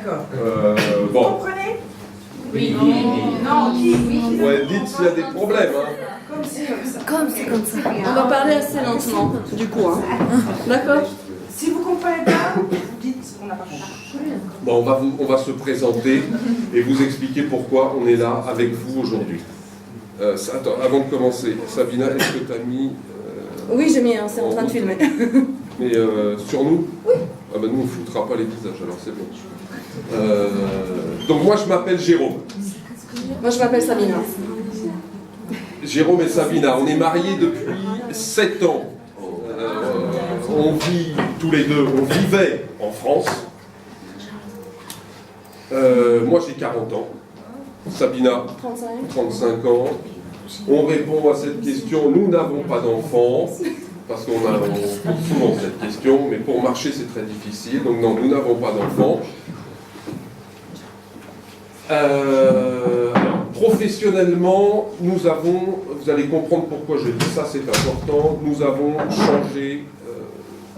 D'accord. Vous Bon. comprenez? Oui. Non, qui? Ouais, dites s'il y a des problèmes. Hein. Comme ci, comme ça. Comme ça. On va parler assez lentement, du coup. Hein. D'accord? Si vous ne comprenez pas, vous dites on n'a pas compris. Bon, on va se présenter et vous expliquer pourquoi on est là avec vous aujourd'hui. Attends, avant de commencer, Sabina, est-ce que tu as mis... Oui, j'ai mis, hein, c'est en train de filmer. Mais sur nous? Oui. Ah ben nous, on ne foutra pas les visages, alors c'est bon. Donc moi, je m'appelle Jérôme. Moi, je m'appelle Sabina. Jérôme et Sabina, on est mariés depuis 7 ans. On vit tous les deux, on vivait en France. Moi j'ai 40 ans, Sabina 35 ans. On répond à cette question, nous n'avons pas d'enfants, parce qu'on a souvent cette question, mais pour marcher c'est très difficile, donc non, nous n'avons pas d'enfants. Professionnellement, nous avons, vous allez comprendre pourquoi je dis ça, c'est important, nous avons changé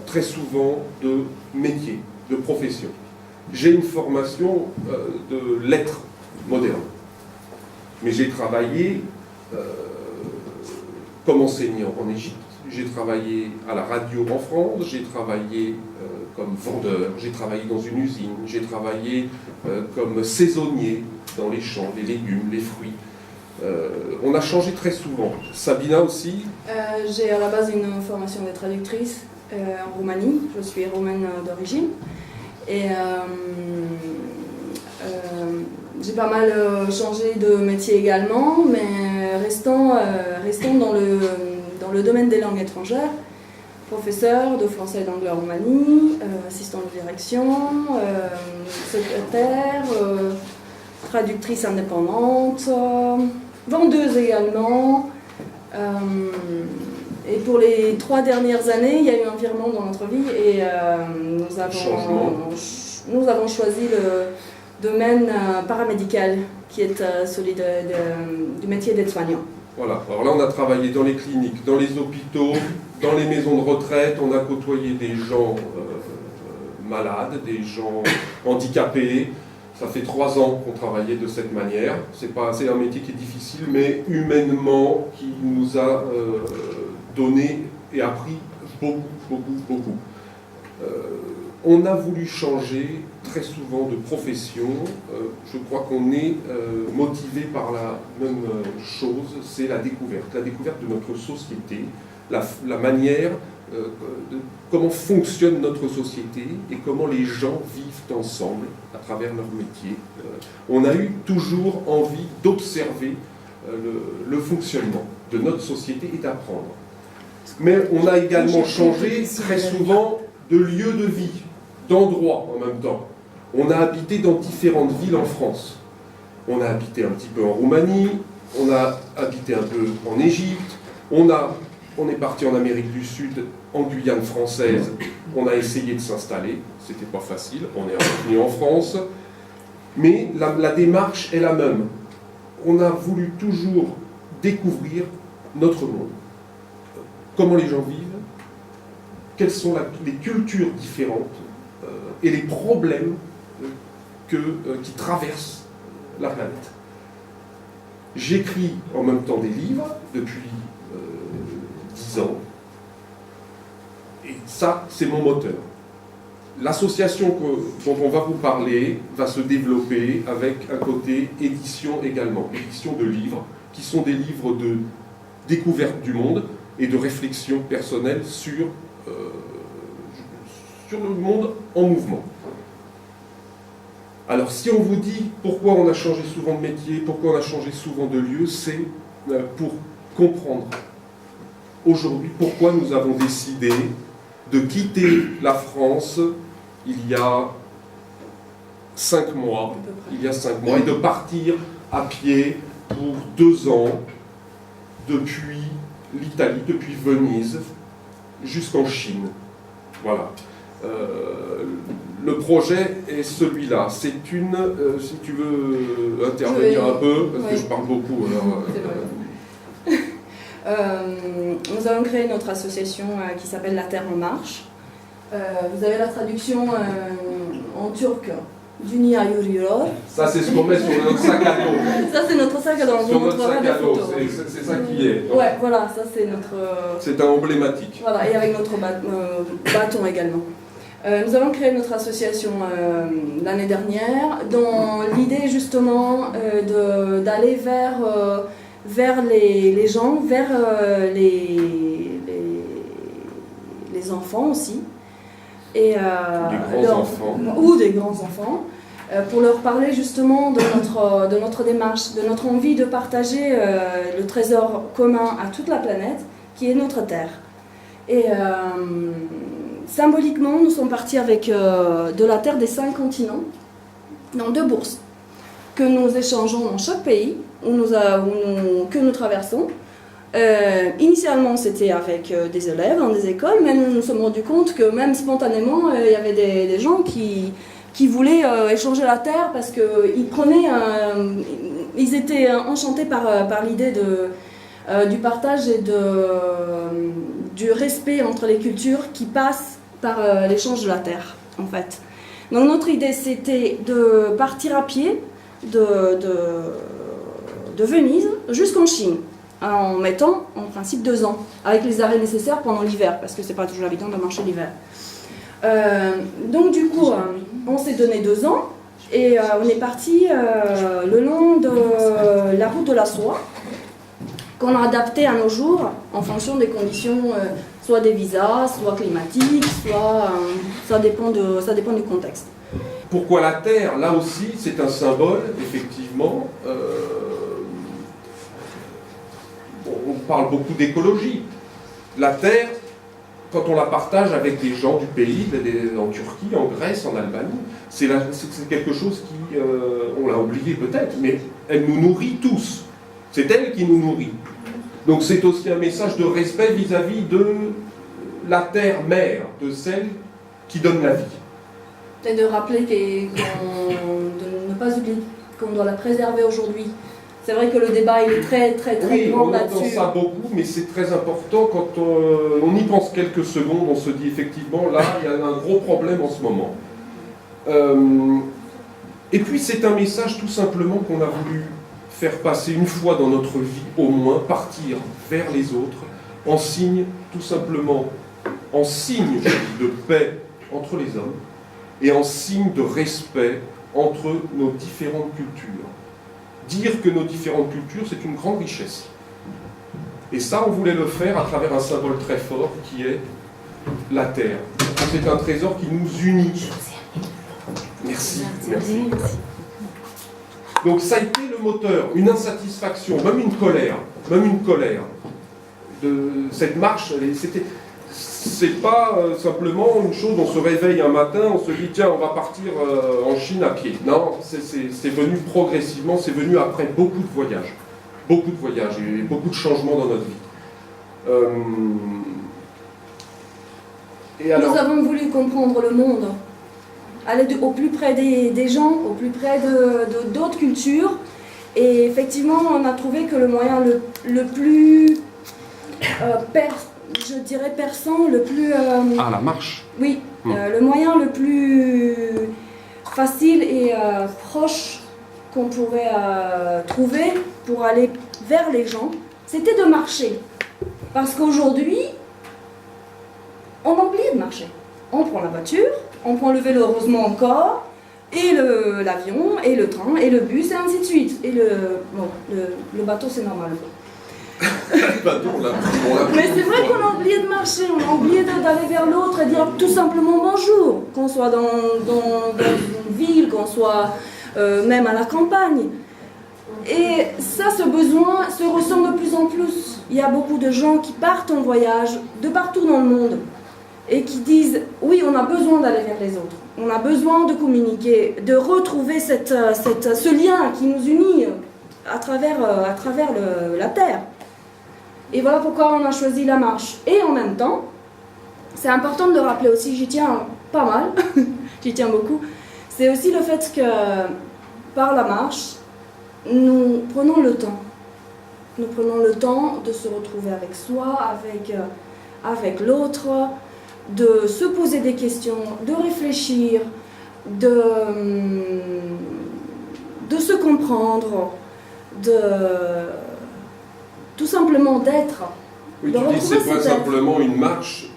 très souvent de métier, de profession. J'ai une formation de lettres modernes, mais j'ai travaillé comme enseignant en Égypte, j'ai travaillé à la radio en France, j'ai travaillé comme vendeur, j'ai travaillé dans une usine, j'ai travaillé comme saisonnier dans les champs, les légumes, les fruits. On a changé très souvent. Sabina aussi? J'ai à la base une formation de traductrice en Roumanie. Je suis roumaine d'origine. Et j'ai pas mal changé de métier également, mais restons dans le domaine des langues étrangères. Professeur de français et d'anglais en Roumanie, assistant de direction, secrétaire, traductrice indépendante, vendeuse également. Et pour les 3 dernières années, il y a eu un virement dans notre vie et nous avons choisi le domaine paramédical qui est celui du métier d'aide-soignant. Voilà, alors là on a travaillé dans les cliniques, dans les hôpitaux, dans les maisons de retraite, on a côtoyé des gens malades, des gens handicapés. Ça fait 3 ans qu'on travaillait de cette manière. C'est un métier qui est difficile, mais humainement, qui nous a donné et appris beaucoup. On a voulu changer très souvent de profession. Je crois qu'on est motivé par la même chose, c'est la découverte de notre société, la manière de comment fonctionne notre société et comment les gens vivent ensemble à travers leur métier. On a eu toujours envie d'observer le fonctionnement de notre société et d'apprendre. Mais on a également changé très souvent de lieu de vie, d'endroit en même temps. On a habité dans différentes villes en France. On a habité un petit peu en Roumanie, on a habité un peu en Égypte, on est parti en Amérique du Sud, en Guyane française, on a essayé de s'installer, c'était pas facile, on est revenu en France, mais la démarche est la même. On a voulu toujours découvrir notre monde. Comment les gens vivent, quelles sont les cultures différentes et les problèmes qui traversent la planète. J'écris en même temps des livres depuis 10 ans, et ça, c'est mon moteur. L'association dont on va vous parler va se développer avec un côté édition également, édition de livres, qui sont des livres de découverte du monde et de réflexion personnelle sur le monde en mouvement. Alors si on vous dit pourquoi on a changé souvent de métier, pourquoi on a changé souvent de lieu, c'est pour comprendre aujourd'hui pourquoi nous avons décidé de quitter la France il y a 5 mois, et de partir à pied pour 2 ans depuis l'Italie, depuis Venise, jusqu'en Chine. Voilà. Le projet est celui-là. C'est une... si tu veux intervenir un peu, parce que je parle beaucoup. Nous avons créé notre association qui s'appelle La Terre en Marche. Vous avez la traduction en turc Duni Ayurior. Ça, c'est ce qu'on met sur notre sac à dos. Ça, c'est notre sac à dos. On Sur vous notre montrera sac des à dos, photos. c'est ça qui est. Ouais, voilà, ça c'est notre... C'est un emblématique. Voilà, et avec notre bâton également. Nous avons créé notre association l'année dernière dans l'idée justement d'aller vers les gens, vers les enfants aussi. Et, des grands enfants. Ou des grands enfants, pour leur parler justement de notre démarche, de notre envie de partager le trésor commun à toute la planète, qui est notre Terre. Et symboliquement, nous sommes partis avec de la Terre des 5 continents, dans 2 bourses, que nous échangeons dans chaque pays que nous traversons. Initialement, c'était avec des élèves dans des écoles, mais nous nous sommes rendus compte que même spontanément, il y avait des gens qui voulaient échanger la terre parce ils étaient enchantés par l'idée du partage et du respect entre les cultures qui passe par l'échange de la terre, en fait. Donc notre idée, c'était de partir à pied de Venise jusqu'en Chine, en mettant en principe 2 ans, avec les arrêts nécessaires pendant l'hiver, parce que c'est pas toujours évident de marcher l'hiver. Donc du coup, on s'est donné 2 ans, et on est parti le long de la route de la soie, qu'on a adapté à nos jours, en fonction des conditions, soit des visas, soit climatiques, soit ça dépend du contexte. Pourquoi la Terre? Là aussi, c'est un symbole, effectivement. On parle beaucoup d'écologie. La Terre, quand on la partage avec des gens du pays, en Turquie, en Grèce, en Albanie, c'est quelque chose qui, on l'a oublié peut-être, mais elle nous nourrit tous. C'est elle qui nous nourrit. Donc c'est aussi un message de respect vis-à-vis de la terre-mère, de celle qui donne la vie. Et de rappeler de ne pas oublier qu'on doit la préserver aujourd'hui. C'est vrai que le débat il est très grand là-dessus. On entend ça beaucoup, mais c'est très important. Quand on y pense quelques secondes, on se dit effectivement, là, il y a un gros problème en ce moment. Et puis c'est un message tout simplement qu'on a voulu faire passer une fois dans notre vie, au moins, partir vers les autres, en signe, tout simplement, en signe de paix entre les hommes, et en signe de respect entre nos différentes cultures. Dire que nos différentes cultures, c'est une grande richesse. Et ça, on voulait le faire à travers un symbole très fort qui est la terre. C'est un trésor qui nous unit. Merci. Merci. Donc ça a été le moteur, une insatisfaction, même une colère de cette marche. C'est pas simplement une chose, on se réveille un matin, on se dit tiens on va partir en Chine à pied. Non, c'est venu progressivement, c'est venu après beaucoup de voyages et beaucoup de changements dans notre vie. Et alors, nous avons voulu comprendre le monde, aller au plus près des gens, au plus près d'autres cultures, et effectivement on a trouvé que le moyen le plus je dirais perçant, le plus... la marche. Oui, le moyen le plus facile et proche qu'on pouvait trouver pour aller vers les gens, c'était de marcher. Parce qu'aujourd'hui, on a oublié de marcher. On prend la voiture, on prend le vélo, heureusement encore, et l'avion, et le train, et le bus, et ainsi de suite. Et le bateau, c'est normal. Mais c'est vrai qu'on a oublié de marcher, on a oublié d'aller vers l'autre et dire tout simplement bonjour, qu'on soit dans une ville, qu'on soit même à la campagne. Et ça, ce besoin se ressent de plus en plus. Il y a beaucoup de gens qui partent en voyage de partout dans le monde et qui disent oui, on a besoin d'aller vers les autres, on a besoin de communiquer, de retrouver ce lien qui nous unit à travers la terre. Et voilà pourquoi on a choisi la marche. Et en même temps, c'est important de le rappeler aussi, j'y tiens pas mal, j'y tiens beaucoup, c'est aussi le fait que par la marche, nous prenons le temps. Nous prenons le temps de se retrouver avec soi, avec l'autre, de se poser des questions, de réfléchir, de se comprendre, tout simplement d'être. Oui, de tu dis que c'est retrouver pas cet être. simplement une marche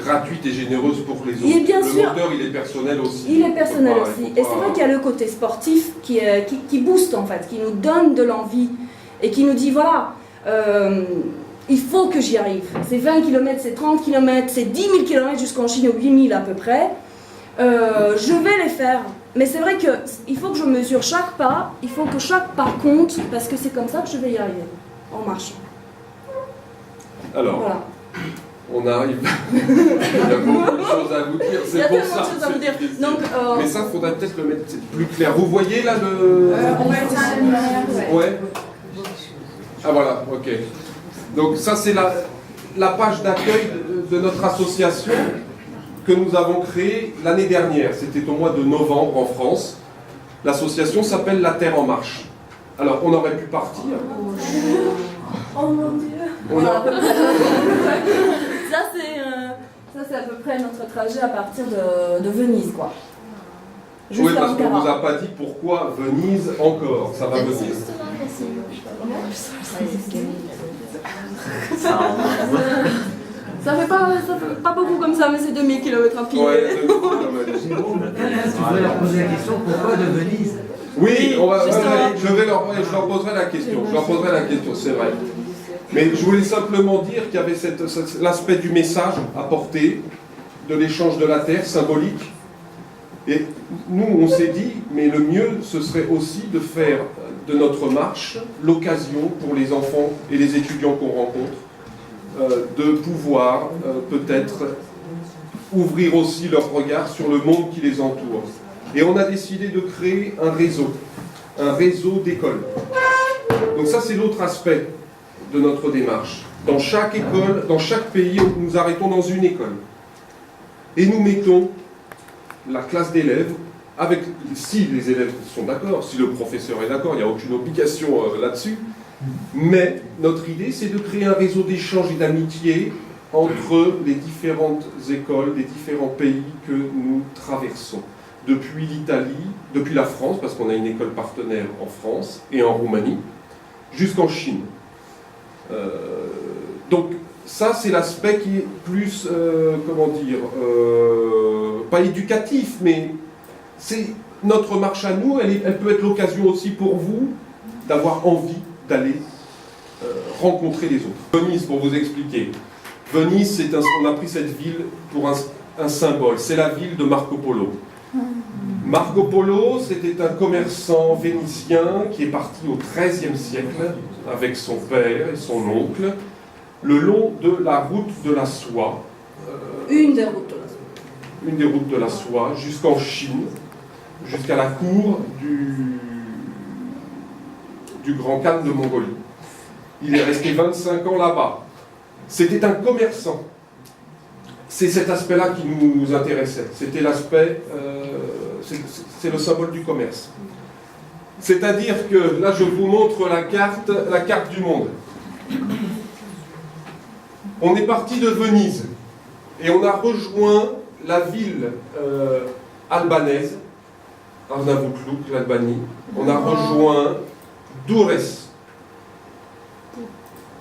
gratuite et généreuse pour les autres. Et bien le sûr. moteur, il est personnel aussi. Il est personnel Faut pas- aussi. faut Et pas- c'est vrai qu'il y a le côté sportif qui booste en fait, qui nous donne de l'envie et qui nous dit voilà, il faut que j'y arrive. C'est 20 km, c'est 30 km, c'est 10 000 km jusqu'en Chine, 8 000 à peu près. Je vais les faire. Mais c'est vrai qu'il faut que je mesure chaque pas, il faut que chaque pas compte, parce que c'est comme ça que je vais y arriver, en marchant. Alors, Voilà. on arrive. Il y a beaucoup de choses à vous dire. Il y C'est a pour tellement ça. de choses à vous dire. c'est difficile. Donc, Mais ça, il faudrait peut-être le mettre plus clair. Vous voyez là le. On va éteindre la lumière. Ouais. Ah voilà, ok. Donc ça c'est la page d'accueil de notre association que nous avons créée l'année dernière. C'était au mois de novembre en France. L'association s'appelle La Terre en Marche. Alors on aurait pu partir. oh mon Dieu. On a- Ça c'est à peu près notre trajet à partir de Venise, quoi. Oui, Jusqu'à parce qu'on ne Ankara. vous a pas dit pourquoi Venise encore. Ça va venir. Ça fait pas beaucoup comme ça, mais c'est 2000 km à pied. Ouais, Jérôme, tu voudrais leur poser la question pourquoi de Venise? oui, justement. je leur poserai la question. Je leur poserai la question, c'est vrai. Mais je voulais simplement dire qu'il y avait l'aspect du message à porter, de l'échange de la terre, symbolique. Et nous, on s'est dit, mais le mieux, ce serait aussi de faire de notre marche l'occasion pour les enfants et les étudiants qu'on rencontre de pouvoir peut-être ouvrir aussi leur regard sur le monde qui les entoure. Et on a décidé de créer un réseau d'écoles. Donc ça, c'est l'autre aspect de notre démarche. Dans chaque école, dans chaque pays, nous arrêtons dans une école. Et nous mettons la classe d'élèves, avec, si les élèves sont d'accord, si le professeur est d'accord, il n'y a aucune obligation là-dessus. Mais notre idée, c'est de créer un réseau d'échange et d'amitié entre les différentes écoles des différents pays que nous traversons. Depuis l'Italie, depuis la France, parce qu'on a une école partenaire en France et en Roumanie, jusqu'en Chine. Donc ça, c'est l'aspect qui est plus, pas éducatif, mais c'est notre marche à nous, elle peut être l'occasion aussi pour vous d'avoir envie d'aller rencontrer les autres. Venise, pour vous expliquer. Venise, on a pris cette ville pour un symbole, c'est la ville de Marco Polo. Marco Polo, c'était un commerçant vénitien qui est parti au XIIIe siècle avec son père et son oncle, le long de la route de la soie. Une des routes. Une des routes de la soie, jusqu'en Chine, jusqu'à la cour du grand khan de Mongolie. Il est resté 25 ans là-bas. C'était un commerçant. C'est cet aspect-là qui nous intéressait. C'était l'aspect, c'est le symbole du commerce. C'est-à-dire que, là je vous montre la carte du monde. On est parti de Venise et on a rejoint la ville albanaise, Arnavutluk, l'Albanie. On a rejoint Durrës.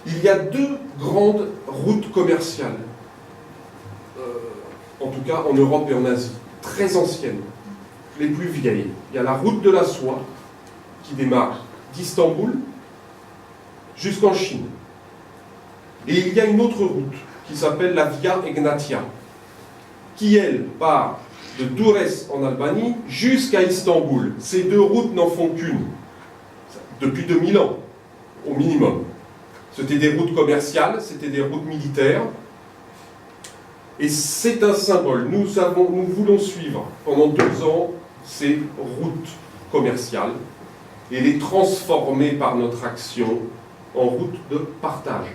Il y a deux grandes routes commerciales, en tout cas en Europe et en Asie, très anciennes, les plus vieilles. Il y a la route de la soie, qui démarre d'Istanbul jusqu'en Chine. Et il y a une autre route, qui s'appelle la Via Egnatia, qui, elle, part de Durrës en Albanie jusqu'à Istanbul. Ces deux routes n'en font qu'une, depuis 2000 ans, au minimum. C'était des routes commerciales, c'était des routes militaires, et c'est un symbole. Nous voulons suivre pendant 2 ans ces routes commerciales et les transformer par notre action en routes de partage.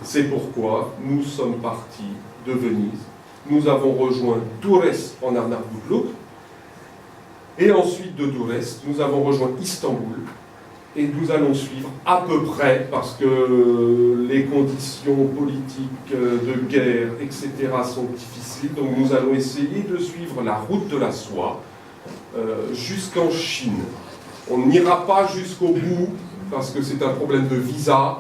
C'est pourquoi nous sommes partis de Venise, nous avons rejoint Durrës en Arnavutluk, et ensuite de Durrës, nous avons rejoint Istanbul, et nous allons suivre à peu près, parce que les conditions politiques de guerre, etc. sont difficiles, donc nous allons essayer de suivre la route de la soie jusqu'en Chine. On n'ira pas jusqu'au bout parce que c'est un problème de visa.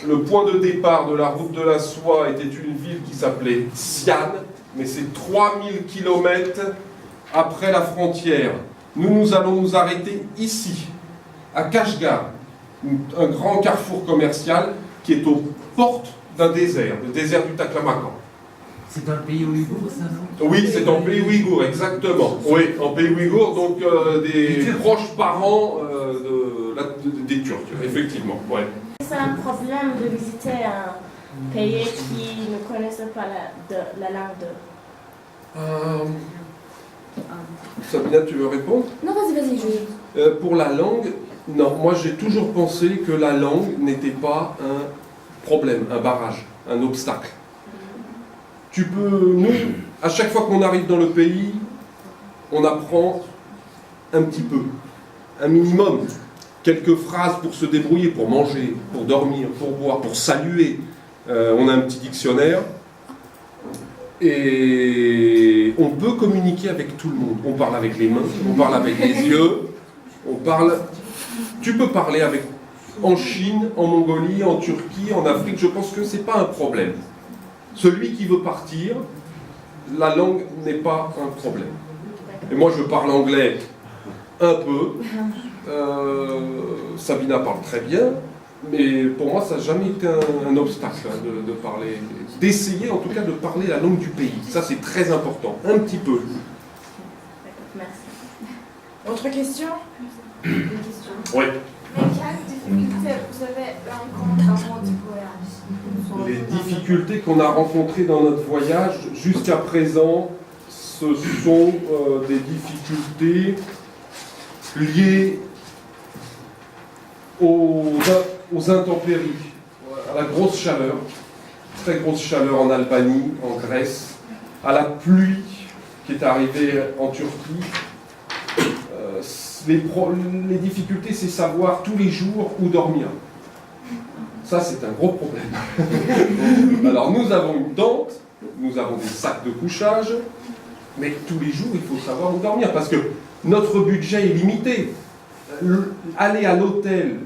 Le point de départ de la route de la soie était une ville qui s'appelait Xi'an, mais c'est 3000 km après la frontière. Nous allons nous arrêter ici, à Kashgar, un grand carrefour commercial qui est aux portes d'un désert, le désert du Taklamakan. C'est dans le pays ouïghour, ça, non? Oui, c'est en pays ouïghour, exactement. Oui, en pays ouïghour, donc des proches parents des Turcs, effectivement. Ouais. C'est un problème de visiter un pays qui ne connaissait pas la langue de... Sabina, tu veux répondre? Non, vas-y, Pour la langue, non. Moi, j'ai toujours pensé que la langue n'était pas un problème, un barrage, un obstacle. Nous, à chaque fois qu'on arrive dans le pays, on apprend un petit peu, un minimum. Quelques phrases pour se débrouiller, pour manger, pour dormir, pour boire, pour saluer. On a un petit dictionnaire. Et on peut communiquer avec tout le monde. On parle avec les mains, on parle avec les yeux, Tu peux parler en Chine, en Mongolie, en Turquie, en Afrique. Je pense que ce n'est pas un problème. Celui qui veut partir, la langue n'est pas un problème. Et moi, je parle anglais un peu. Sabina parle très bien. Mais pour moi, ça n'a jamais été un obstacle de parler, d'essayer en tout cas de parler la langue du pays. Ça, c'est très important, un petit peu. Merci. Autre question? Oui. Mais quelles difficultés vous avez rencontrées avant du voyage? Les difficultés qu'on a rencontrées dans notre voyage jusqu'à présent, ce sont des difficultés liées aux intempéries, à la grosse chaleur, très grosse chaleur en Albanie, en Grèce, à la pluie qui est arrivée en Turquie. Les difficultés, c'est savoir tous les jours où dormir. Ça, c'est un gros problème. Alors, nous avons une tente, nous avons des sacs de couchage, mais tous les jours, il faut savoir où dormir, parce que notre budget est limité. Aller à l'hôtel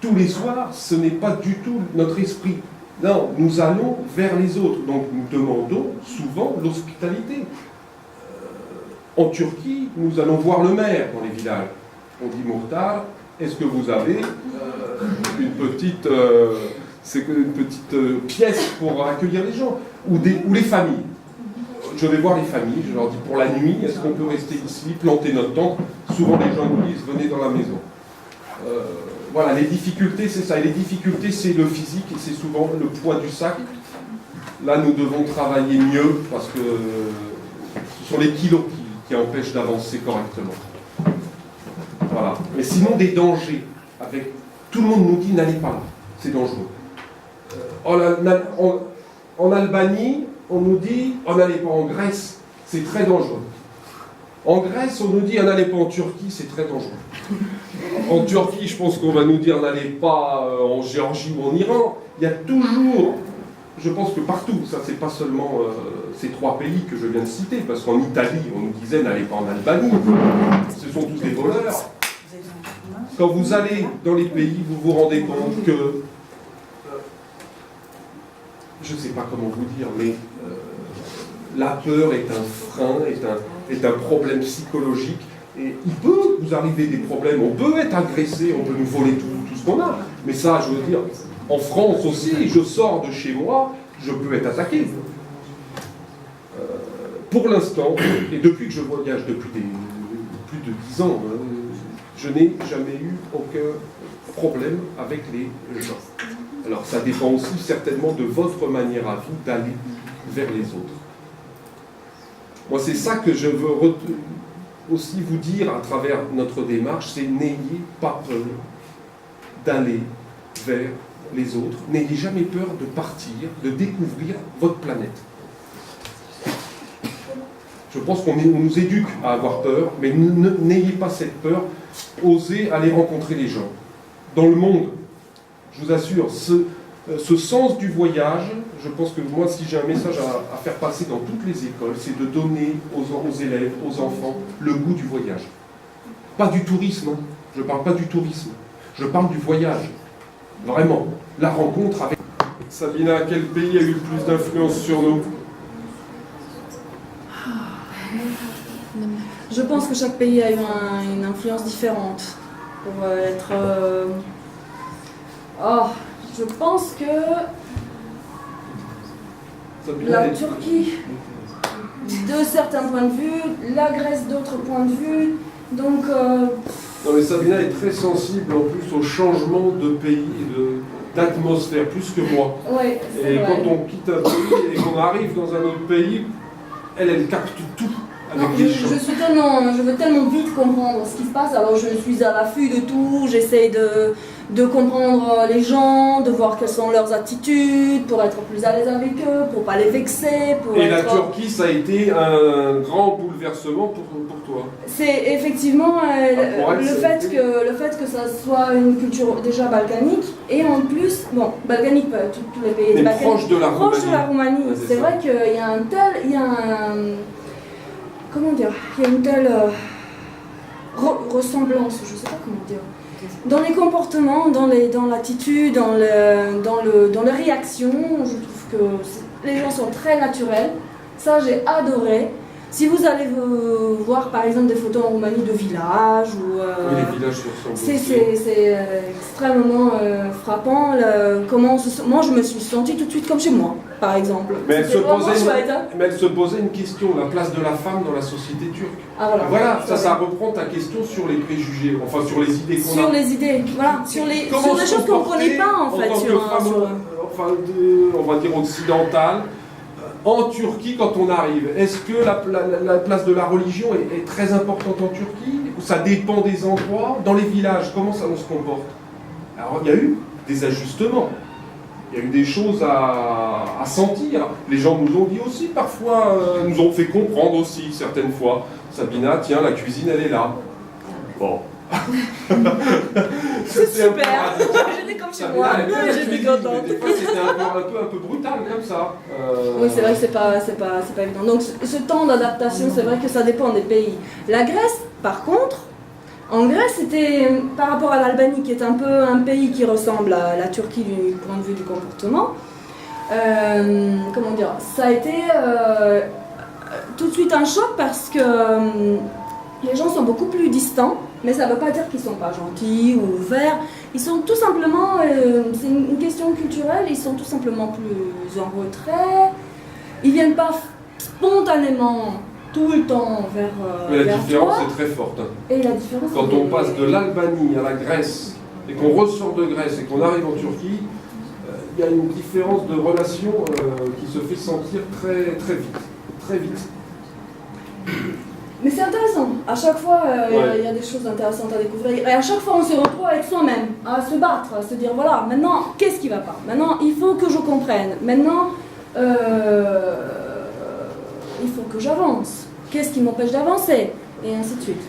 tous les soirs, ce n'est pas du tout notre esprit. Non, nous allons vers les autres. Donc nous demandons souvent l'hospitalité. En Turquie, nous allons voir le maire dans les villages. On dit Muhtar, est-ce que vous avez une petite pièce pour accueillir les gens ou les familles. Je vais voir les familles, je leur dis pour la nuit, est-ce qu'on peut rester ici, planter notre tente? Souvent les gens nous disent venez dans la maison. Voilà, les difficultés c'est ça, et les difficultés c'est le physique, et c'est souvent le poids du sac. Là nous devons travailler mieux parce que ce sont les kilos qui empêchent d'avancer correctement. Voilà. Mais sinon des dangers, tout le monde nous dit n'allez pas là, c'est dangereux. En Albanie, on nous dit n'allez pas en Grèce, c'est très dangereux. En Grèce, on nous dit n'allez pas en Turquie, c'est très dangereux. En Turquie, je pense qu'on va nous dire n'allez pas en Géorgie ou en Iran. Il y a toujours, je pense que partout, ça c'est pas seulement ces trois pays que je viens de citer, parce qu'en Italie, on nous disait n'allez pas en Albanie, ce sont tous des voleurs. Quand vous allez dans les pays, vous vous rendez compte que, je ne sais pas comment vous dire, mais la peur est un frein, est un problème psychologique. Et il peut nous arriver des problèmes, on peut être agressé, on peut nous voler tout ce qu'on a. Mais ça, je veux dire, en France aussi, je sors de chez moi, je peux être attaqué. Pour l'instant, et depuis que je voyage depuis plus de 10 ans, je n'ai jamais eu aucun problème avec les gens. Alors ça dépend aussi certainement de votre manière à vous d'aller vers les autres. Moi, c'est ça que je veux aussi vous dire à travers notre démarche, c'est n'ayez pas peur d'aller vers les autres. N'ayez jamais peur de partir, de découvrir votre planète. Je pense qu'on nous éduque à avoir peur, mais n'ayez pas cette peur. Osez aller rencontrer les gens. Dans le monde, je vous assure, ce sens du voyage, je pense que moi, si j'ai un message à faire passer dans toutes les écoles, c'est de donner aux élèves, aux enfants, le goût du voyage. Pas du tourisme, hein. Je ne parle pas du tourisme, je parle du voyage. Vraiment, la rencontre avec... Sabina, quel pays a eu le plus d'influence sur nous? Je pense que chaque pays a eu une influence différente pour être... Oh, je pense que Sabina, la Turquie, de certains points de vue, la Grèce d'autres points de vue, donc... Non mais Sabina est très sensible en plus au changement de pays et d'atmosphère, plus que moi. Ouais, c'est Et vrai. quand on quitte un pays et qu'on arrive dans un autre pays, elle capte tout avec Non, des je choses. je veux tellement vite comprendre ce qui se passe, alors je suis à l'affût de tout, j'essaie de comprendre les gens, de voir quelles sont leurs attitudes, pour être plus à l'aise avec eux, pour pas les vexer, pour Et la être... Turquie, ça a été un grand bouleversement pour toi. C'est effectivement pour elle, le fait que ça soit une culture déjà balkanique, et en plus, bon, balkanique, pas tous les pays Mais balkaniques, proche de la Roumanie. proche de la Roumanie. Ouais, C'est ça. vrai qu'il y a comment dire, il y a une telle ressemblance, je sais pas comment dire, dans les comportements, dans l'attitude, dans les réactions. Je trouve que les gens sont très naturels. Ça, j'ai adoré. Si vous allez voir par exemple des photos en Roumanie de villages ou Oui, les villages se ressemblent c'est aussi. extrêmement frappant. Moi, je me suis sentie tout de suite comme chez moi, par exemple. Mais elle, C'était se vraiment posait chouette, hein. mais elle se posait une question, la place de la femme dans la société turque. Ah, Voilà, ça reprend ta question sur les préjugés, enfin sur les idées qu'on a. Sur les idées, voilà, sur les Comment se choses qu'on ne comporter connaît pas en fait. tant que Sur, femme, sur- on va dire occidentale, en Turquie quand on arrive. Est-ce que la place de la religion est très importante en Turquie? Ou ça dépend des endroits? Dans les villages, comment ça on se comporte? Alors il y a eu des ajustements. Il y a eu des choses à sentir. Les gens nous ont dit aussi, parfois, nous ont fait comprendre aussi, certaines fois. Sabina, tiens, la cuisine, elle est là. Bon. C'est C'était un peu super. radical. J'étais comme chez Sabina, moi. elle aime bien la J'étais cuisine, contente. mais des fois, c'était un peu brutal comme ça. Oui, c'est vrai que c'est pas évident. Donc ce temps d'adaptation, c'est vrai que ça dépend des pays. La Grèce, par contre, en Grèce, c'était par rapport à l'Albanie, qui est un peu un pays qui ressemble à la Turquie du point de vue du comportement. Comment dire, ça a été tout de suite un choc parce que les gens sont beaucoup plus distants, mais ça ne veut pas dire qu'ils ne sont pas gentils ou ouverts. Ils sont tout simplement, c'est une question culturelle, ils sont tout simplement plus en retrait. Ils ne viennent pas spontanément tout le temps Mais la vers différence toi. est très forte. Et la différence, Quand c'est- on passe de l'Albanie à la Grèce, et qu'on ressort de Grèce et qu'on arrive en Turquie, il y a une différence de relation qui se fait sentir très, très vite. Très vite. Mais c'est intéressant. À chaque fois, Ouais. il y a des choses intéressantes à découvrir. Et à chaque fois, on se retrouve avec soi-même, à se battre, à se dire voilà, maintenant, qu'est-ce qui va pas? Maintenant, il faut que je comprenne. Maintenant, il faut que j'avance. Qu'est-ce qui m'empêche d'avancer? Et ainsi de suite.